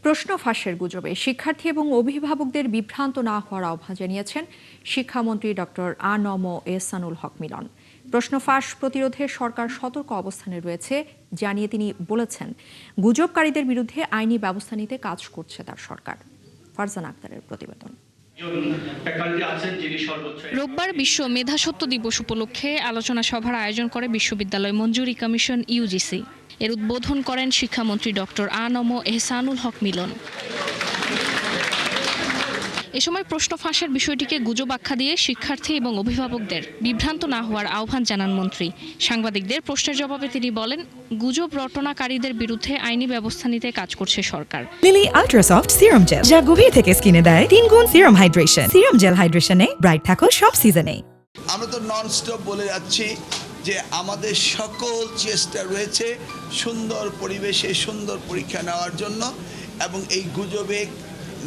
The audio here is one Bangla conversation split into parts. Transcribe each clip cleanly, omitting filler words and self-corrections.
প্রশ্ন ফাঁসের গুজবে শিক্ষার্থী এবং অভিভাবকদের বিভ্রান্ত না হওয়ার আহ্বান জানিয়েছেন শিক্ষামন্ত্রী ডক্টর আ.ন.ম এহসানুল হক মিলন। প্রশ্ন ফাঁস প্রতিরোধে সরকার সতর্ক অবস্থানে রয়েছে জানিয়ে তিনি বলেছেন, গুজবকারীদের বিরুদ্ধে আইনি ব্যবস্থা নিতে কাজ করছে তার সরকার। ফারজানা আক্তারের প্রতিবেদন। রোববার বিশ্ব মেধাস্বত্ব দিবস উপলক্ষে আলোচনা সভার আয়োজন করে বিশ্ববিদ্যালয় মঞ্জুরি কমিশন ইউজিসি। এর উদ্বোধন করেন শিক্ষামন্ত্রী ডক্টর আ.ন.ম এহসানুল হক মিলন। এ সময় প্রশ্ন ফাঁসের বিষয়টিকে গুজব আখ্যা দিয়ে শিক্ষার্থী এবং অভিভাবকদের বিভ্রান্ত না হওয়ার আহ্বান জানান মন্ত্রী। সাংবাদিকদের প্রশ্নের জবাবে তিনি বলেন, গুজব রটনাকারীদের বিরুদ্ধে আইনি ব্যবস্থা নিতে কাজ করছে সরকার। লিলি আল্ট্রাসফট সিরাম জেল, যা গভীর থেকে স্কিনে দেয় 3 গুণ সিরাম হাইড্রেশন। সিরাম জেল হাইড্রেশনে ব্রাইট থাকো সব সিজনে। আমরা তো ননস্টপ বলে যাচ্ছি যে আমাদের সকল চেষ্টা রয়েছে সুন্দর পরিবেশে সুন্দর পরীক্ষা নেওয়ার জন্য, এবং এই গুজবে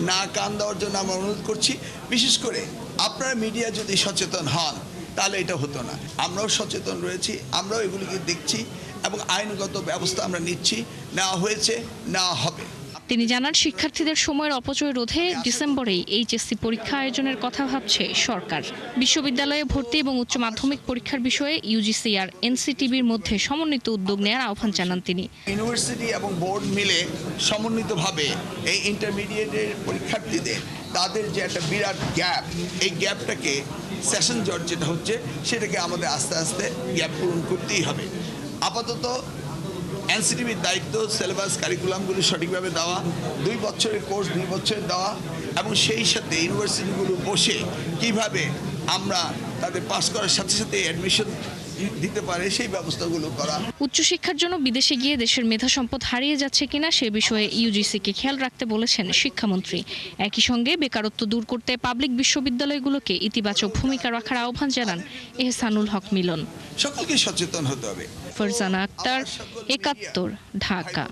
না কান দেওয়ার জন্য আমরা অনুরোধ করছি। বিশেষ করে আপনারা মিডিয়া যদি সচেতন হন তাহলে এটা হতো না। আমরাও সচেতন রয়েছি, আমরাও এগুলিকে দেখছি এবং আইনগত ব্যবস্থা আমরা নিচ্ছি, নেওয়া হয়েছে, নেওয়া হবে। তিনি জানান, শিক্ষার্থীদের সময়ের অপচয় রোধে ডিসেম্বরেই এইচএসসি পরীক্ষা আয়োজনের কথা ভাবছে সরকার। বিশ্ববিদ্যালয়ে ভর্তি এবং উচ্চ মাধ্যমিক পরীক্ষার বিষয়ে ইউজিসি আর এনসিটিবির মধ্যে সমন্বিত উদ্যোগ নেওয়ার আহ্বান জানান তিনি। ইউনিভার্সিটি এবং বোর্ড মিলে সমন্বিতভাবে এই ইন্টারমিডিয়েটের পরীক্ষার্থীদের তাদের যে একটা বিরাট গ্যাপ, এই গ্যাপটাকে সেশন জট যেটা হচ্ছে সেটাকে আমাদের আস্তে আস্তে গ্যাপ পূরণ করতেই হবে। আপাতত এনসিটিভির দায়িত্ব সিলেবাস কারিকুলামগুলি সঠিকভাবে দেওয়া, 2 বছরের কোর্স 2 বছরের দেওয়া, এবং সেই সাথে ইউনিভার্সিটিগুলো বসে কিভাবে আমরা তাদের পাস করার সাথে সাথে অ্যাডমিশন দিতে পারে সেই ব্যবস্থাগুলো করা। উচ্চশিক্ষার জন্য বিদেশে গিয়ে দেশের মেধা সম্পদ হারিয়ে যাচ্ছে কিনা সে বিষয়ে ইউজিসিকে খেয়াল রাখতে বলেছেন শিক্ষামন্ত্রী। একই সঙ্গে বেকারত্ব দূর করতে পাবলিক বিশ্ববিদ্যালয়গুলোকে ইতিবাচক ভূমিকা রাখার আহ্বান জানান এহসানুল হক মিলন। সকলকে সচেতন হতে হবে। ফারজানা আক্তার, ৭১, ঢাকা।